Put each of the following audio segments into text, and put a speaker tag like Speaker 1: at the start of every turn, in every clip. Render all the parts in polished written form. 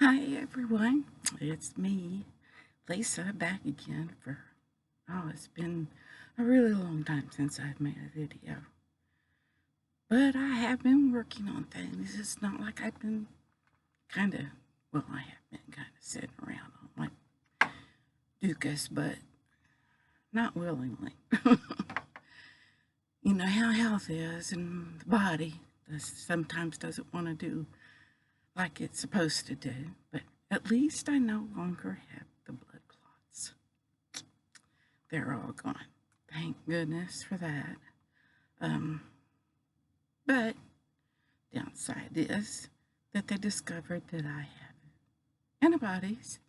Speaker 1: Hi everyone, it's me, Lisa, back again it's been a really long time since I've made a video. But I have been working on things. It's not like I've been I have been kind of sitting around on my dukas, but not willingly. You know how health is, and the body sometimes doesn't want to do like it's supposed to do, but at least I no longer have the blood clots. They're all gone. Thank goodness for that. But downside is that they discovered that I have antibodies.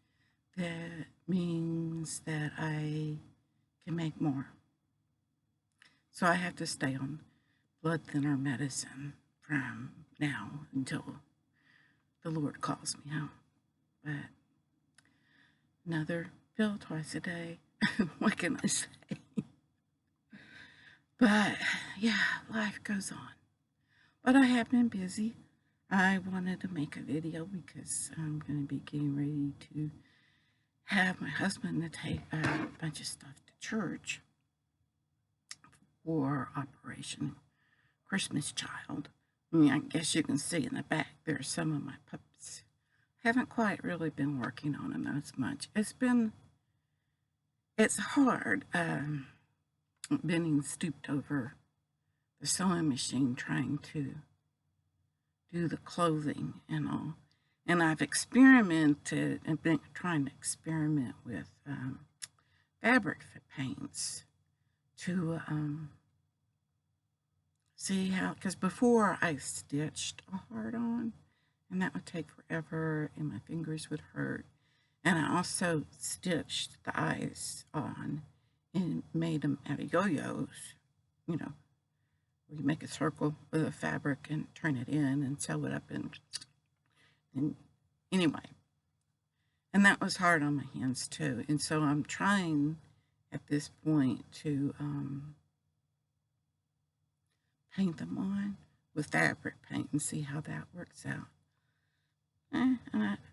Speaker 1: That means that I can make more. So I have to stay on blood thinner medicine from now until the Lord calls me home. But another pill twice a day. What can I say? But yeah, life goes on. But I have been busy. I wanted to make a video because I'm going to be getting ready to have my husband to take a bunch of stuff to church for Operation Christmas Child. I guess you can see in the back there are some of my pups. Haven't quite really been working on them as much. It's hard being stooped over the sewing machine trying to do the clothing and all. And I've experimented and been trying to experiment with fabric paints to see how, because before I stitched a heart on, and that would take forever and my fingers would hurt. And I also stitched the eyes on and made them out of yo-yos, you know, where you make a circle with a fabric and turn it in and sew it up and anyway. And that was hard on my hands too. And so I'm trying at this point to paint them on with fabric paint and see how that works out.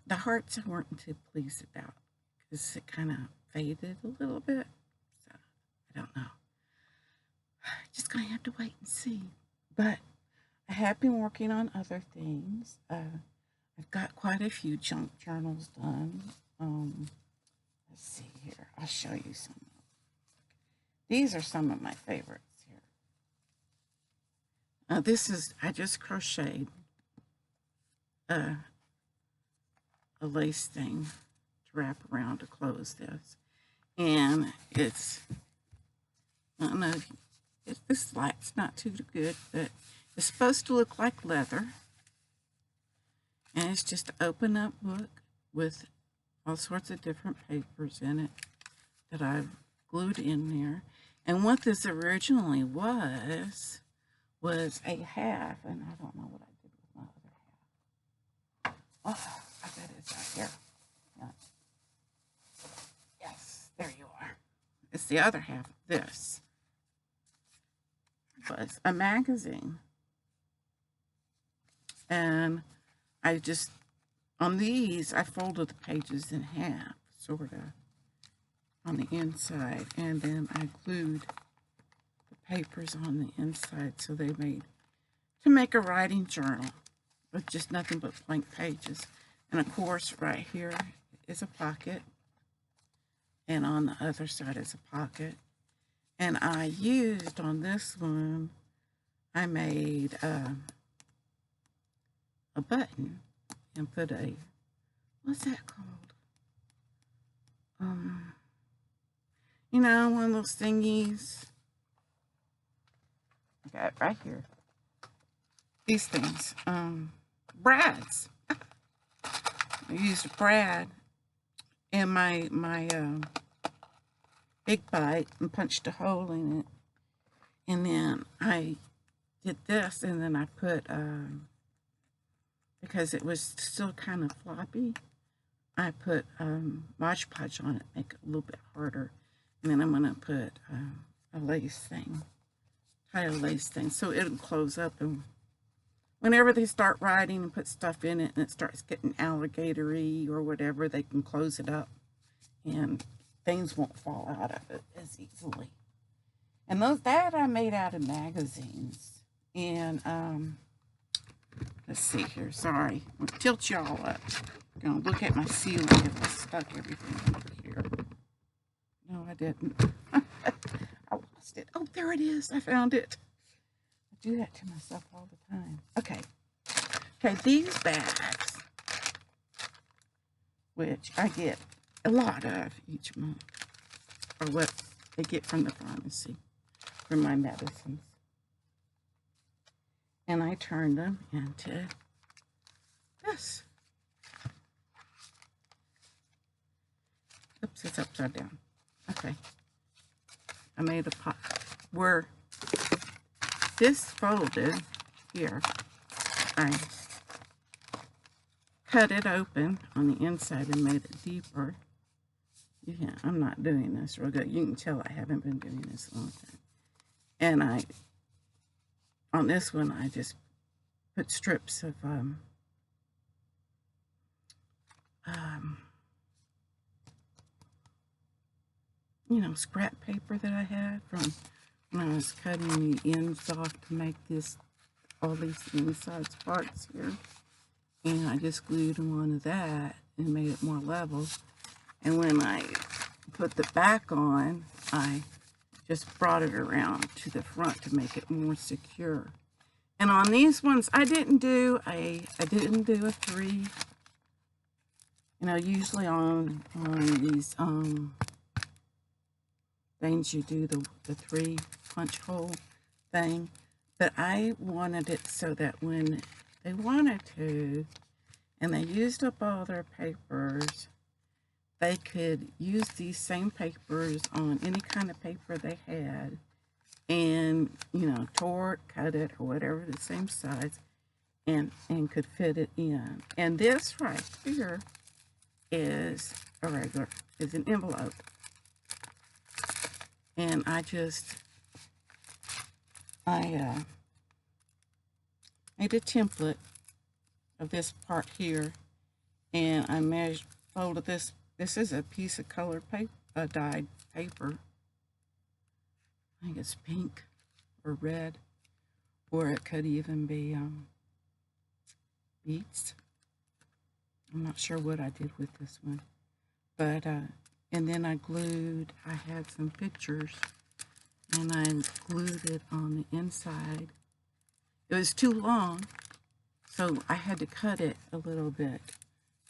Speaker 1: The hearts I weren't too pleased about because it kind of faded a little bit. So I don't know. Just gonna have to wait and see. But I have been working on other things. I've got quite a few junk journals done. Let's see here. I'll show you some. These are some of my favorites here. I just crocheted a lace thing to wrap around to close this. And it's, I don't know, this light's not too good, but it's supposed to look like leather. And it's just an open up book with all sorts of different papers in it that I've glued in there. And what this originally was a half, and I don't know what I did with my other half. Oh, I bet it's out here. Yeah. Yes, there you are. It's the other half of this. It was a magazine. And I just, on these, I folded the pages in half, sort of, on the inside. And then I glued the papers on the inside so they made, to make a writing journal with just nothing but blank pages. And of course, right here is a pocket. And on the other side is a pocket. And I used on this one, I made a button and put a, what's that called? You know, one of those thingies. I got it right here. These things, brads. I used a brad in my big bite and punched a hole in it. And then I did this, and then I put, because it was still kind of floppy, I put Mod Podge on it, make it a little bit harder. And then I'm going to put a lace thing, tie a lace thing, so it'll close up and whenever they start writing and put stuff in it and it starts getting alligatory or whatever, they can close it up and things won't fall out of it as easily. And that I made out of magazines. And let's see here. Sorry, I'm gonna tilt y'all up. I'm gonna look at my ceiling because I stuck everything over here. No, I didn't. I lost it. Oh, there it is. I found it. I do that to myself all the time. Okay. Okay, these bags, which I get a lot of each month, or what they get from the pharmacy for my medicines. And I turn them into this. Oops, it's upside down. Okay. I made a pot where this folded here. I cut it open on the inside and made it deeper. Yeah, I'm not doing this real good. You can tell I haven't been doing this a long time. And on this one, I just put strips of you know, scrap paper that I had from when I was cutting the ends off to make all these inside parts here. And I just glued them onto that and made it more level. And when I put the back on, I just brought it around to the front to make it more secure. And on these ones, I didn't do a 3. You know, usually on these things you do the 3 punch hole thing. But I wanted it so that when they wanted to, and they used up all their papers, they could use these same papers on any kind of paper they had and, you know, tore it, cut it, or whatever, the same size, and could fit it in. And this right here is an envelope. And I made a template of this part here, and I folded this. This is a piece of colored paper, dyed paper. I think it's pink or red, or it could even be beets. I'm not sure what I did with this one, but and then I had some pictures, and I glued it on the inside. It was too long, so I had to cut it a little bit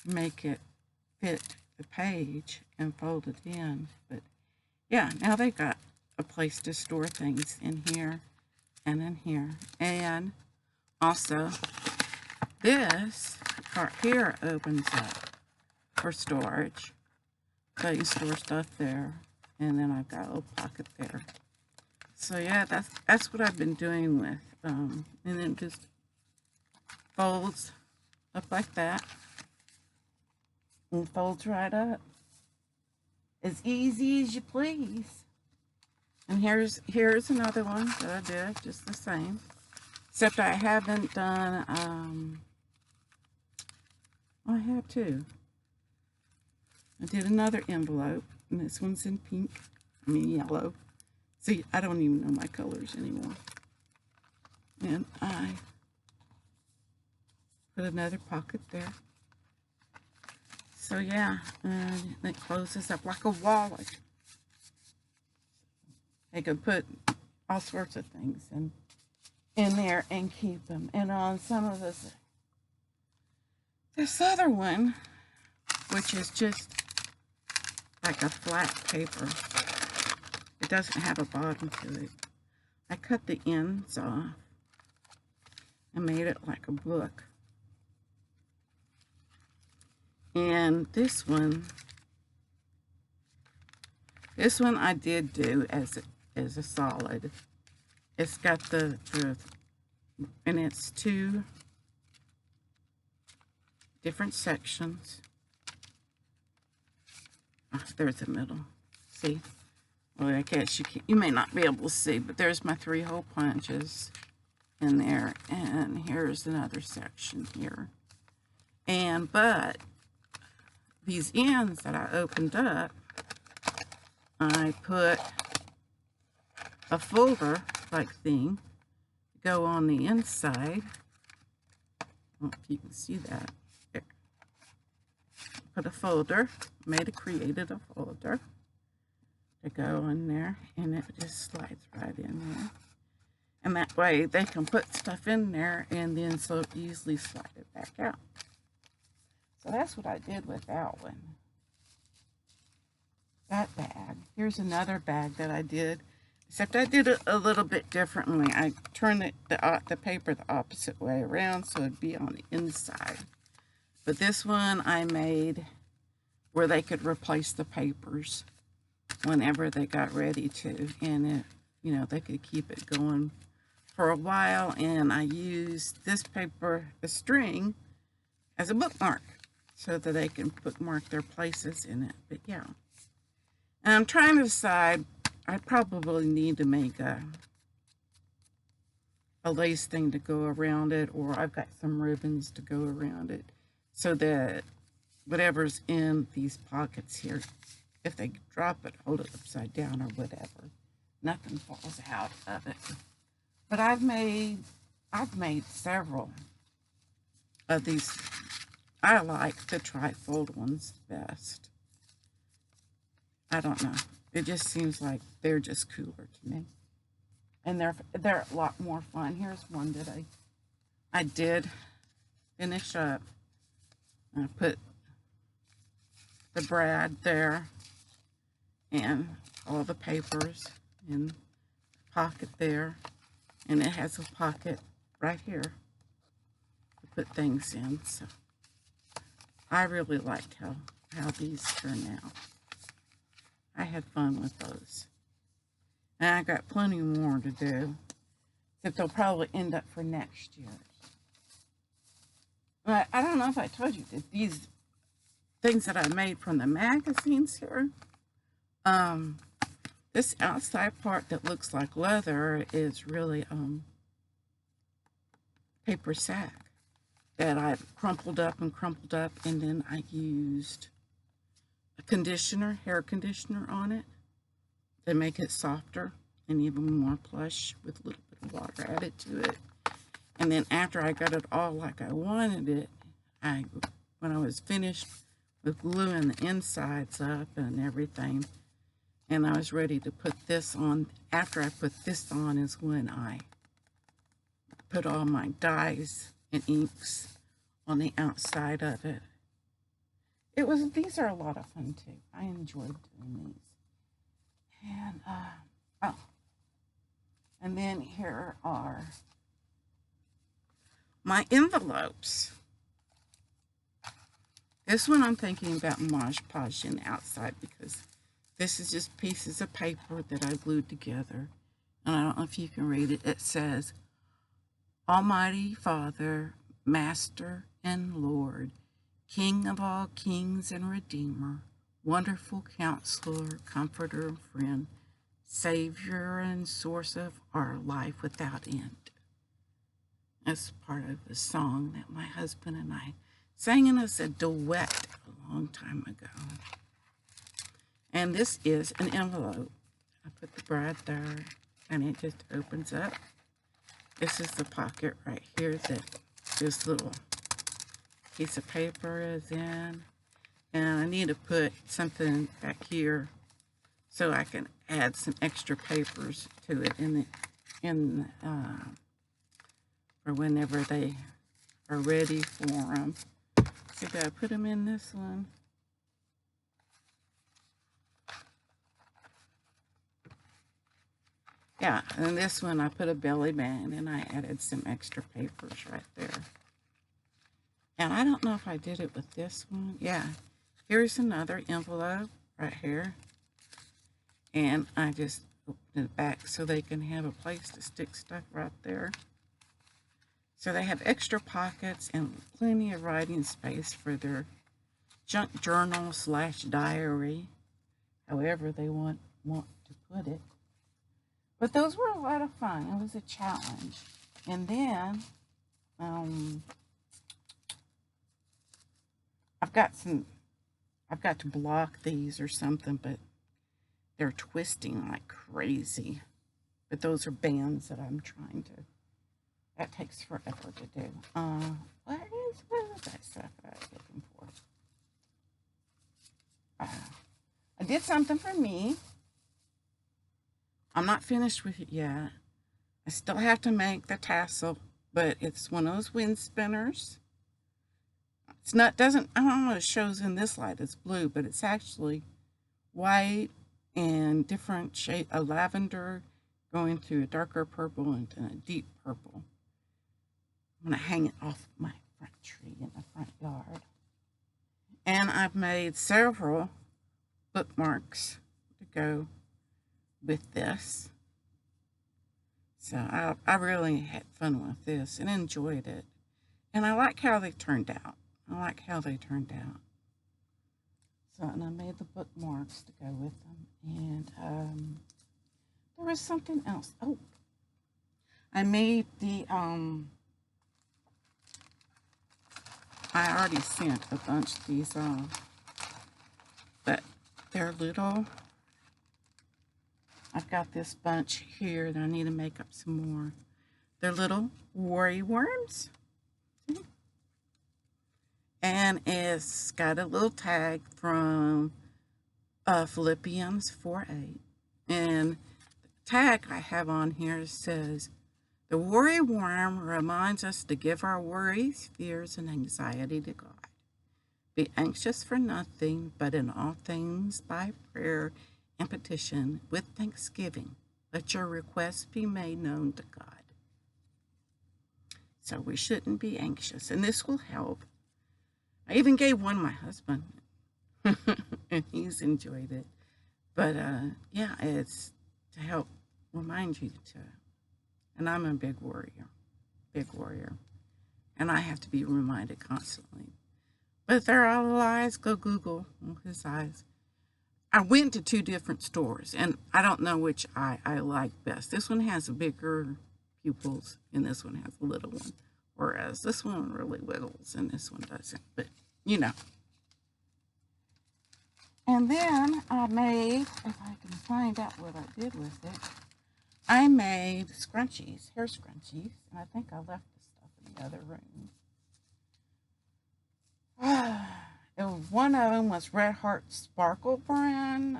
Speaker 1: to make it fit the page and fold it in. But yeah, now they got a place to store things in here and in here. And also, this part here opens up for storage. So you store stuff there, and then I've got a little pocket there. So yeah, that's what I've been doing with, and then just folds up like that, and folds right up, as easy as you please. And here's another one that I did just the same, except I haven't done. I have 2. I did another envelope, and this one's in pink, yellow. See, I don't even know my colors anymore. And I put another pocket there. So yeah, and it closes up like a wallet. They could put all sorts of things in there and keep them. And on some of this other one, which is just like a flat paper. It doesn't have a bottom to it. I cut the ends off and made it like a book. And this one I did do as a solid. It's got and it's 2 different sections. Oh, there's the middle. See? Well, I guess you may not be able to see, but there's my 3 hole punches. in there. And here's another section here. But these ends that I opened up, I put a folder like thing to go on the inside. I don't know if you can see that. There. Put a folder, created a folder to go in there, and it just slides right in there. And that way they can put stuff in there and then so easily slide it back out. So that's what I did with that one. That bag. Here's another bag that I did, except I did it a little bit differently. I turned the paper the opposite way around so it'd be on the inside. But this one I made where they could replace the papers whenever they got ready to, and it, you know, they could keep it going for a while. And I used this paper, the string, as a bookmark so that they can bookmark their places in it. But yeah, and I'm trying to decide. I probably need to make a lace thing to go around it, or I've got some ribbons to go around it so that whatever's in these pockets here, if they drop it, hold it upside down or whatever, nothing falls out of it. But I've made several of these. I like the trifold ones best. I don't know. It just seems like they're just cooler to me. And they're a lot more fun. Here's one that I did finish up. I put the brad there and all the papers in the pocket there. And it has a pocket right here to put things in. So I really liked how these turn out. I had fun with those. And I got plenty more to do, except they'll probably end up for next year. But I don't know if I told you that these things that I made from the magazines here, this outside part that looks like leather is really paper sack that I crumpled up, and then I used a conditioner, hair conditioner on it to make it softer and even more plush with a little bit of water added to it. And then after I got it all like I wanted it, when I was finished with gluing the insides up and everything, and I was ready to put this on, after I put this on is when I put all my dyes and inks on the outside of it. These are a lot of fun too. I enjoyed doing these. And, and then here are my envelopes. This one I'm thinking about Mod Podging outside because this is just pieces of paper that I glued together. And I don't know if you can read it. It says, Almighty Father, Master and Lord, King of all kings and Redeemer, wonderful Counselor, Comforter and Friend, Savior and source of our life without end. That's part of the song that my husband and I sang in as a duet a long time ago. And this is an envelope. I put the brad there, and it just opens up. This is the pocket right here that this little piece of paper is in. And I need to put something back here so I can add some extra papers to it for whenever they are ready for them. So I put them in this one. Yeah, and this one I put a belly band and I added some extra papers right there. And I don't know if I did it with this one. Yeah, here's another envelope right here. And I just open it back so they can have a place to stick stuff right there. So they have extra pockets and plenty of writing space for their junk journal / diary, however they want to put it. But those were a lot of fun. It was a challenge. And then I've got to block these or something, but they're twisting like crazy. But those are bands that I'm trying to, that takes forever to do. What is that stuff that I was looking for? I did something for me. I'm not finished with it yet. I still have to make the tassel, but it's one of those wind spinners. It's not, doesn't, I don't know, it shows in this light, it's blue, but it's actually white and different shade, a lavender going to a darker purple and a deep purple. I'm going to hang it off my front tree in the front yard. And I've made several bookmarks to go with this. So I really had fun with this and enjoyed it. And I like how they turned out. So, and I made the bookmarks to go with them. And there was something else. Oh, I made the, I already sent a bunch of these off, but they're little. I've got this bunch here that I need to make up some more. They're little worry worms. And it's got a little tag from Philippians 4:8. And the tag I have on here says, the worry worm reminds us to give our worries, fears, and anxiety to God. Be anxious for nothing, but in all things by prayer and petition with thanksgiving. Let your requests be made known to God. So we shouldn't be anxious, and this will help. I even gave one to my husband, and he's enjoyed it. But yeah, it's to help remind you to, and I'm a big worrier, and I have to be reminded constantly. But if they're all lies, go Google his eyes. I went to 2 different stores, and I don't know which eye I like best. This one has bigger pupils, and this one has a little one. Whereas this one really wiggles, and this one doesn't. But, you know. And then I made, if I can find out what I did with it, I made scrunchies, hair scrunchies. And I think I left the stuff in the other room. One of them was Red Heart Sparkle brand.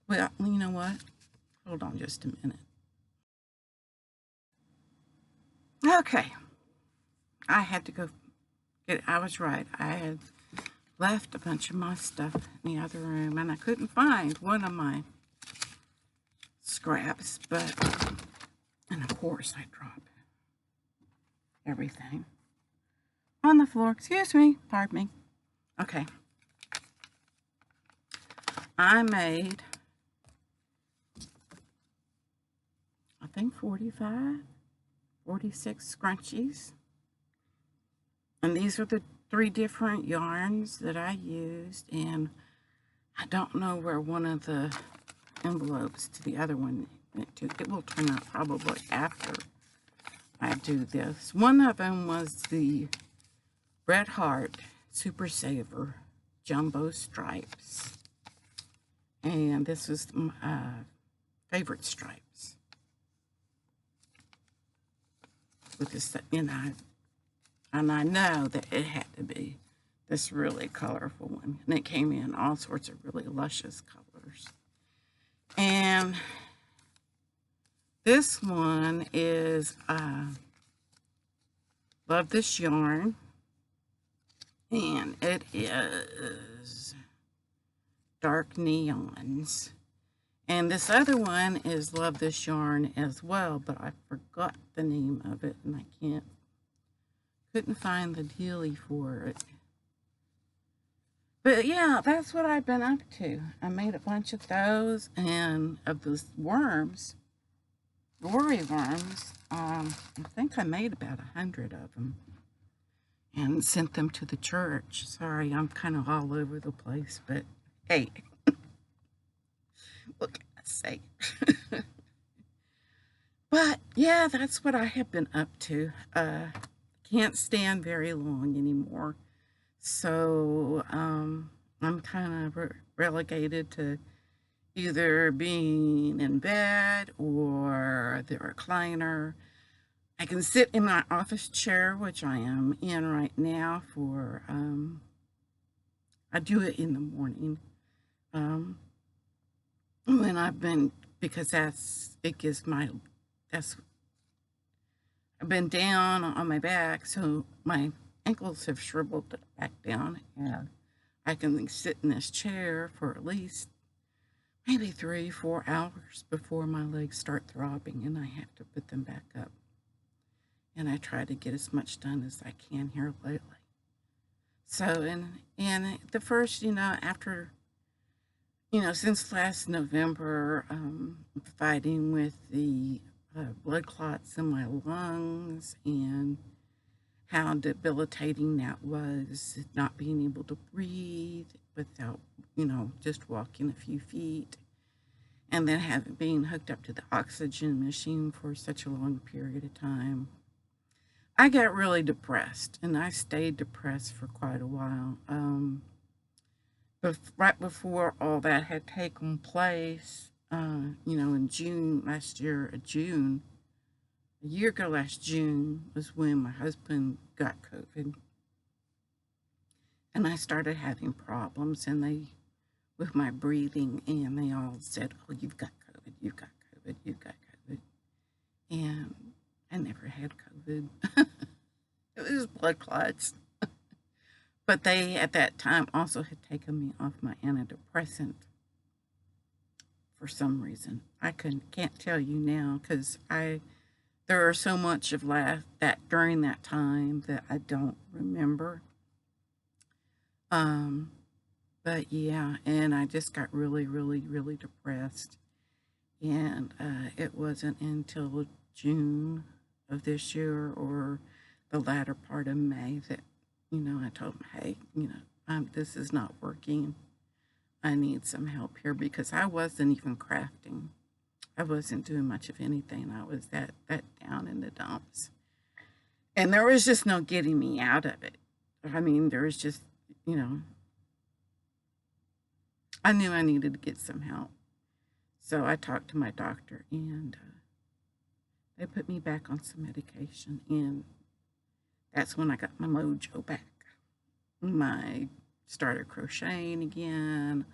Speaker 1: Well, you know what? Hold on just a minute. Okay. I had to go get it. I was right. I had left a bunch of my stuff in the other room, and I couldn't find one of my scraps, but, and of course I dropped everything on the floor. Excuse me, pardon me. Okay. I made, I think 45, 46 scrunchies. And these are the 3 different yarns that I used. And I don't know where one of the envelopes to the other one went to. It will turn out probably after I do this. One of them was the Red Heart Super Saver Jumbo Stripes. And this was my favorite stripes. With this, and I know that it had to be this really colorful one. And it came in all sorts of really luscious colors. And this one is, love this yarn. And it is dark neons. And this other one is Love This Yarn as well, but I forgot the name of it, and I couldn't find the dealie for it. But yeah, that's what I've been up to. I made a bunch of those, and of those worms, worry worms, I think I made about 100 of them and sent them to the church. Sorry, I'm kind of all over the place, but hey, what can I say? But yeah, that's what I have been up to. Can't stand very long anymore. So I'm kind of relegated to either being in bed or the recliner. I can sit in my office chair, which I am in right now for, I do it in the morning. Um, when I've been, because it gives that's, I've been down on my back, so my ankles have shriveled back down, and I can sit in this chair for at least maybe 3-4 hours before my legs start throbbing and I have to put them back up. And I try to get as much done as I can here lately. So, and the first, after, since last November, fighting with the blood clots in my lungs and how debilitating that was, not being able to breathe without, just walking a few feet, and then being hooked up to the oxygen machine for such a long period of time. I got really depressed, and I stayed depressed for quite a while. But right before all that had taken place, in June last year, a year ago last June was when my husband got COVID. And I started having problems with my breathing, and they all said, "Oh, you've got COVID, you've got COVID, you've got COVID." And I never had COVID. It was blood clots. But they, at that time, also had taken me off my antidepressant for some reason. I can't tell you now because there are so much of that during that time that I don't remember. But yeah, and I just got really, really, really depressed. And it wasn't until June of this year or the latter part of May that, I told him, hey, this is not working. I need some help here because I wasn't even crafting. I wasn't doing much of anything. I was that down in the dumps. And there was just no getting me out of it. I mean, there was just, I knew I needed to get some help. So I talked to my doctor, and they put me back on some medication, and that's when I got my mojo back. I started crocheting again.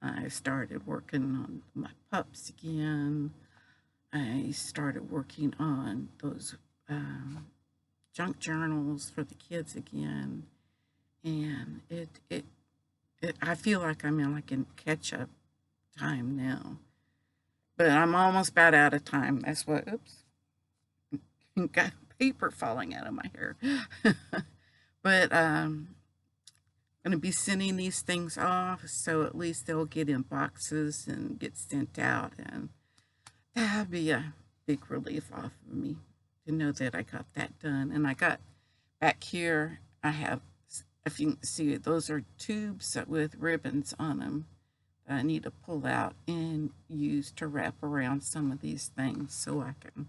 Speaker 1: I started working on my pups again. I started working on those junk journals for the kids again. And I feel like I'm in catch-up time now. But I'm almost about out of time. That's what, oops, got paper falling out of my hair. But I'm going to be sending these things off, so at least they'll get in boxes and get sent out. And that'll be a big relief off of me to know that I got that done. And I got back here, I have, if you can see, those are tubes with ribbons on them that I need to pull out and use to wrap around some of these things so I can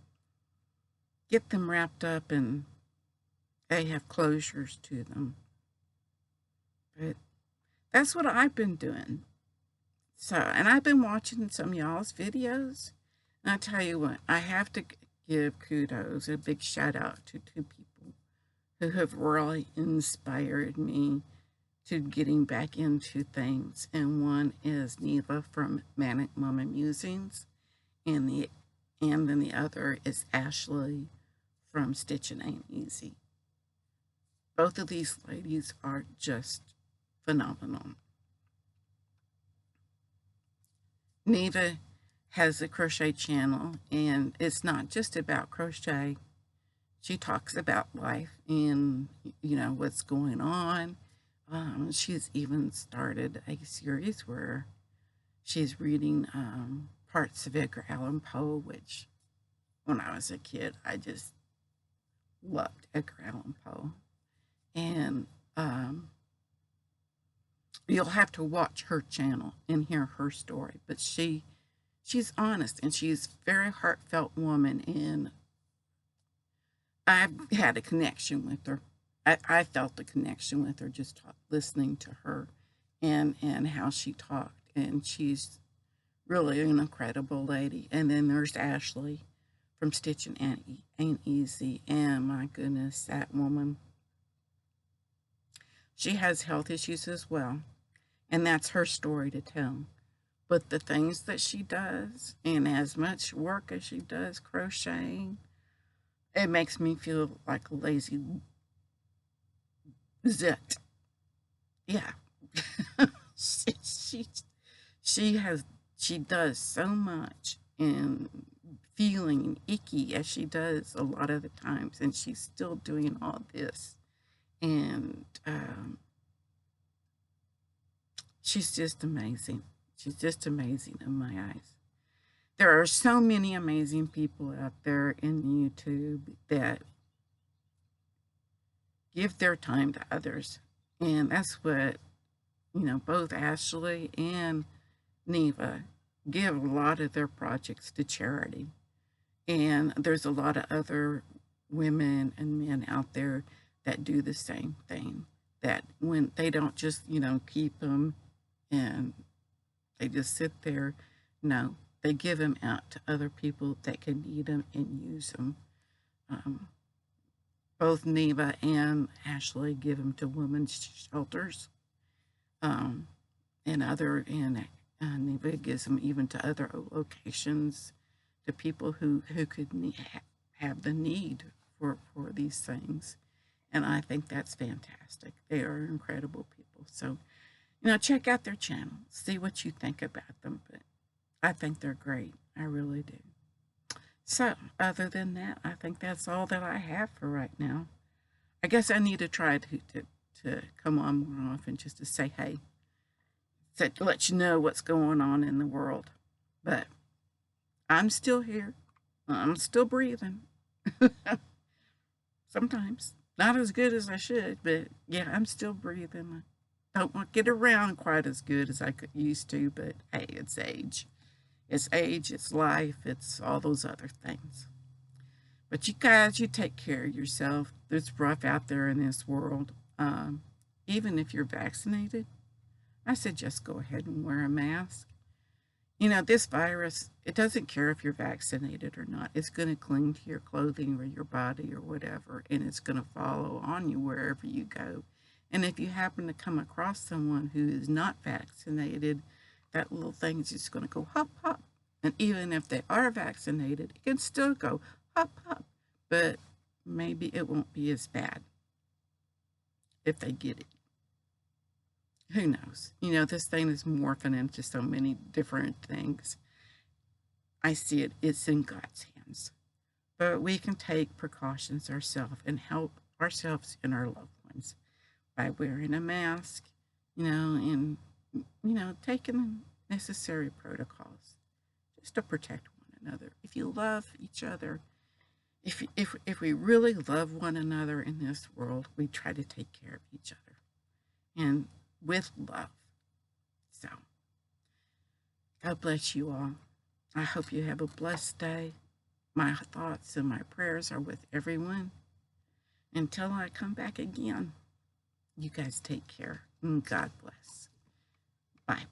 Speaker 1: get them wrapped up and they have closures to them. But that's what I've been doing. So, and I've been watching some of y'all's videos. And I tell you what, I have to give kudos, a big shout out to two people who have really inspired me to getting back into things. And one is Niva from Manic Musings, and then the other is Ashely from Stitchin Ain't Easy. Both of these ladies are just phenomenal. Niva has a crochet channel, and it's not just about crochet. She talks about life and, what's going on. She's even started a series where she's reading parts of Edgar Allan Poe, which when I was a kid, I just loved Edgar Allan Poe. And you'll have to watch her channel and hear her story, but she she's honest, and she's a very heartfelt woman, and I've had a connection with her. I felt a connection with her just listening to her and how she talked. And she's really an incredible lady. And then there's Ashely from Stitchin Ain't Easy. And my goodness, that woman, she has health issues as well. And that's her story to tell. But the things that she does, and as much work as she does crocheting, it makes me feel like a lazy zit. Yeah. she, she has, she does so much, and feeling icky as she does a lot of the times, and she's still doing all this. And she's just amazing. She's just amazing in my eyes. There are so many amazing people out there in YouTube that give their time to others. And that's what, both Ashely and Niva give a lot of their projects to charity. And there's a lot of other women and men out there that do the same thing. That when they don't just, keep them and they just sit there. No, they give them out to other people that can need them and use them. Both Niva and Ashely give them to women's shelters, and Niva gives them even to other locations, to people who could have the need for these things. And I think that's fantastic. They are incredible people. So, check out their channel, see what you think about them. But I think they're great. I really do. So, other than that, I think that's all that I have for right now. I guess I need to try to come on more often, just to say hey, to let you know what's going on in the world. But I'm still here. I'm still breathing. Sometimes. Not as good as I should, but yeah, I'm still breathing. I don't get around quite as good as I used to, but hey, it's age. It's age, it's life, it's all those other things. But you guys, you take care of yourself. It's rough out there in this world. Even if you're vaccinated, I suggest go ahead and wear a mask. This virus, it doesn't care if you're vaccinated or not. It's going to cling to your clothing or your body or whatever, and it's going to follow on you wherever you go. And if you happen to come across someone who is not vaccinated, that little thing is just going to go hop, hop. And even if they are vaccinated, it can still go hop, hop. But maybe it won't be as bad if they get it. Who knows? This thing is morphing into so many different things. I see it. It's in God's hands. But we can take precautions ourselves and help ourselves and our loved ones by wearing a mask, and, taking the necessary protocols just to protect one another. If you love each other, if we really love one another in this world, we try to take care of each other. And with love. So, God bless you all. I hope you have a blessed day. My thoughts and my prayers are with everyone. Until I come back again, you guys take care and God bless. Bye.